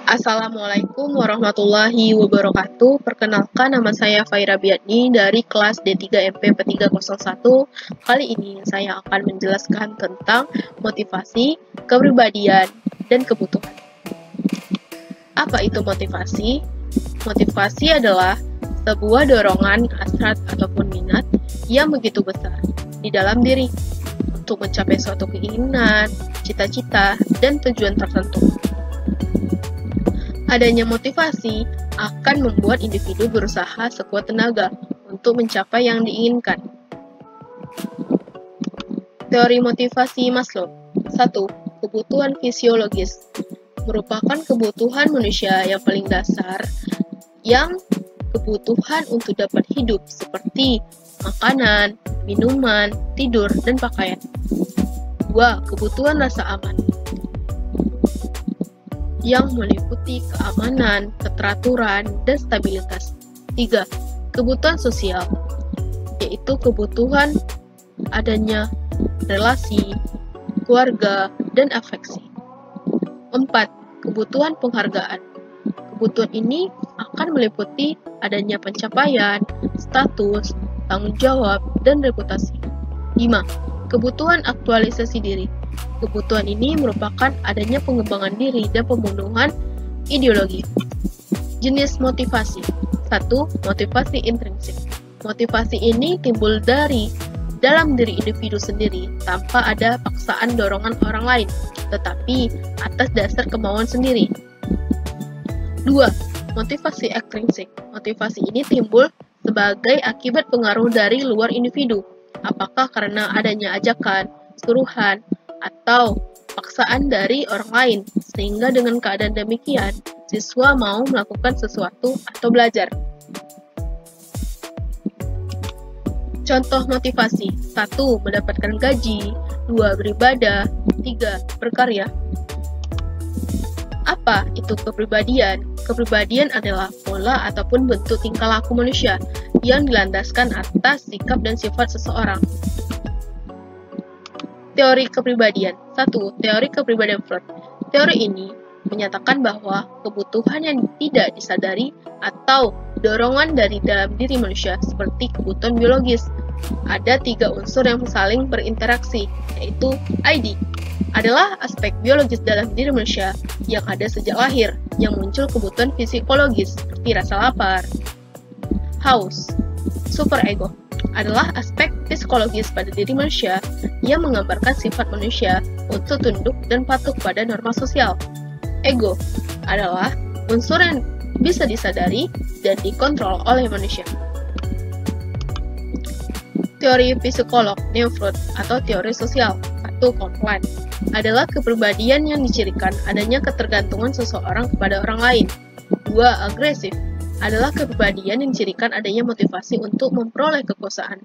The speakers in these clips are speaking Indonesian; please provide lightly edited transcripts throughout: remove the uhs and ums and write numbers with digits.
Assalamualaikum warahmatullahi wabarakatuh. Perkenalkan, nama saya Faira Biatni dari kelas D3 MP P301. Kali ini saya akan menjelaskan tentang motivasi, kepribadian, dan kebutuhan. Apa itu motivasi? Motivasi adalah sebuah dorongan, hasrat, ataupun minat yang begitu besar di dalam diri untuk mencapai suatu keinginan, cita-cita, dan tujuan tertentu. Adanya motivasi akan membuat individu berusaha sekuat tenaga untuk mencapai yang diinginkan. Teori motivasi Maslow. 1. Kebutuhan fisiologis merupakan kebutuhan manusia yang paling dasar, yang kebutuhan untuk dapat hidup seperti makanan, minuman, tidur, dan pakaian. 2. Kebutuhan rasa aman yang meliputi keamanan, keteraturan, dan stabilitas. 3. Kebutuhan sosial, yaitu kebutuhan adanya relasi, keluarga, dan afeksi. 4. Kebutuhan penghargaan. Kebutuhan ini akan meliputi adanya pencapaian, status, tanggung jawab, dan reputasi. 5. Kebutuhan aktualisasi diri. Kebutuhan ini merupakan adanya pengembangan diri dan pemenuhan ideologi. Jenis motivasi. 1. Motivasi intrinsik. Motivasi ini timbul dari dalam diri individu sendiri tanpa ada paksaan dorongan orang lain, tetapi atas dasar kemauan sendiri. 2. Motivasi ekstrinsik. Motivasi ini timbul sebagai akibat pengaruh dari luar individu, apakah karena adanya ajakan, suruhan, atau paksaan dari orang lain, sehingga dengan keadaan demikian, siswa mau melakukan sesuatu atau belajar. Contoh motivasi. 1. Mendapatkan gaji. 2. Beribadah. 3. Berkarya. Apa itu kepribadian? Kepribadian adalah pola ataupun bentuk tingkah laku manusia yang dilandaskan atas sikap dan sifat seseorang. Teori kepribadian. 1. Teori kepribadian Freud. Teori ini menyatakan bahwa kebutuhan yang tidak disadari atau dorongan dari dalam diri manusia seperti kebutuhan biologis. Ada 3 unsur yang saling berinteraksi, yaitu ID. Adalah aspek biologis dalam diri manusia yang ada sejak lahir, yang muncul kebutuhan psikologis seperti rasa lapar, haus. Superego adalah aspek psikologis pada diri manusia yang menggambarkan sifat manusia untuk tunduk dan patuh pada norma sosial. Ego adalah unsur yang bisa disadari dan dikontrol oleh manusia. Teori psikolog Neo-Freud atau teori sosial. 1. Komplain adalah kepribadian yang dicirikan adanya ketergantungan seseorang kepada orang lain. 2. Agresif adalah kepribadian yang dicirikan adanya motivasi untuk memperoleh kekuasaan.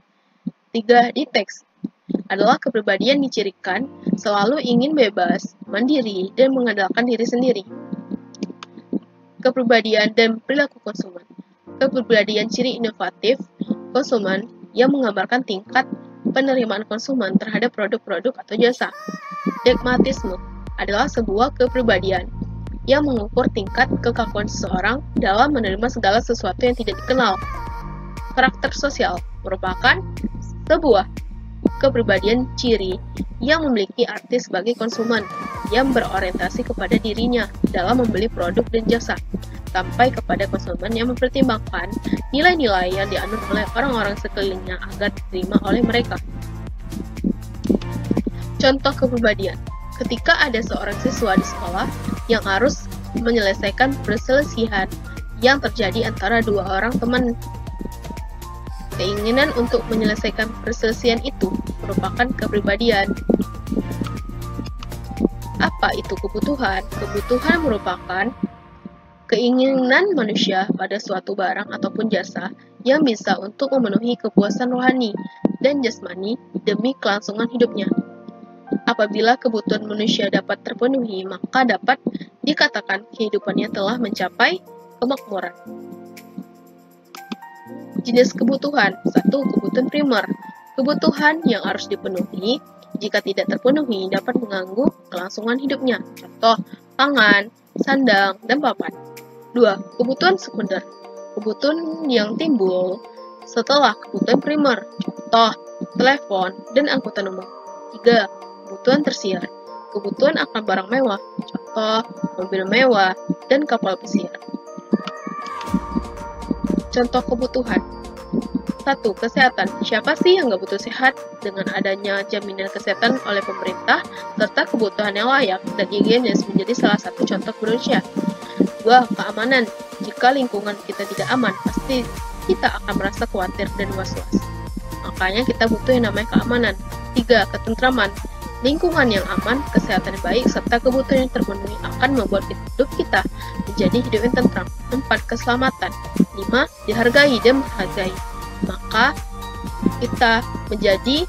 3. Deteks adalah kepribadian dicirikan selalu ingin bebas, mandiri, dan mengandalkan diri sendiri. Kepribadian dan perilaku konsumen. Kepribadian ciri inovatif konsumen yang menggambarkan tingkat penerimaan konsumen terhadap produk-produk atau jasa. Dogmatisme adalah sebuah kepribadian yang mengukur tingkat kekakuan seseorang dalam menerima segala sesuatu yang tidak dikenal. Karakter sosial merupakan sebuah kepribadian ciri yang memiliki arti sebagai konsumen yang berorientasi kepada dirinya dalam membeli produk dan jasa, sampai kepada konsumen yang mempertimbangkan nilai-nilai yang dianut oleh orang-orang sekelilingnya agar diterima oleh mereka. Contoh kepribadian. Ketika ada seorang siswa di sekolah yang harus menyelesaikan perselisihan yang terjadi antara 2 orang teman. Keinginan untuk menyelesaikan perselisihan itu merupakan kepribadian. Apa itu kebutuhan? Kebutuhan merupakan keinginan manusia pada suatu barang ataupun jasa yang bisa untuk memenuhi kepuasan rohani dan jasmani demi kelangsungan hidupnya. Apabila kebutuhan manusia dapat terpenuhi, maka dapat dikatakan kehidupannya telah mencapai kemakmuran. Jenis kebutuhan. 1. Kebutuhan primer. Kebutuhan yang harus dipenuhi Jika tidak terpenuhi, dapat mengganggu kelangsungan hidupnya. Contoh, pangan, sandang, dan papan. 2. Kebutuhan sekunder. Kebutuhan yang timbul setelah kebutuhan primer, contoh, telepon, dan angkutan umum. 3. Kebutuhan tersier. Kebutuhan akan barang mewah, contoh, mobil mewah, dan kapal pesiar. Contoh kebutuhan. 1. Kesehatan. Siapa sih yang nggak butuh sehat? Dengan adanya jaminan kesehatan oleh pemerintah, serta kebutuhan yang layak dan higienis menjadi salah satu contoh kemanusiaan. 2. Keamanan. Jika lingkungan kita tidak aman, pasti kita akan merasa khawatir dan was-was. Makanya kita butuh yang namanya keamanan. 3. Ketentraman. Lingkungan yang aman, kesehatan yang baik, serta kebutuhan yang terpenuhi akan membuat hidup kita menjadi hidup yang tentram. 4. Keselamatan. 5. Dihargai dan menghargai. Maka kita menjadi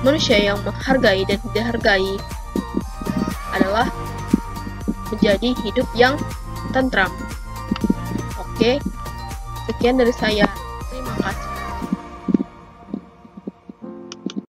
manusia yang menghargai dan dihargai adalah menjadi hidup yang tentram. Oke, sekian dari saya.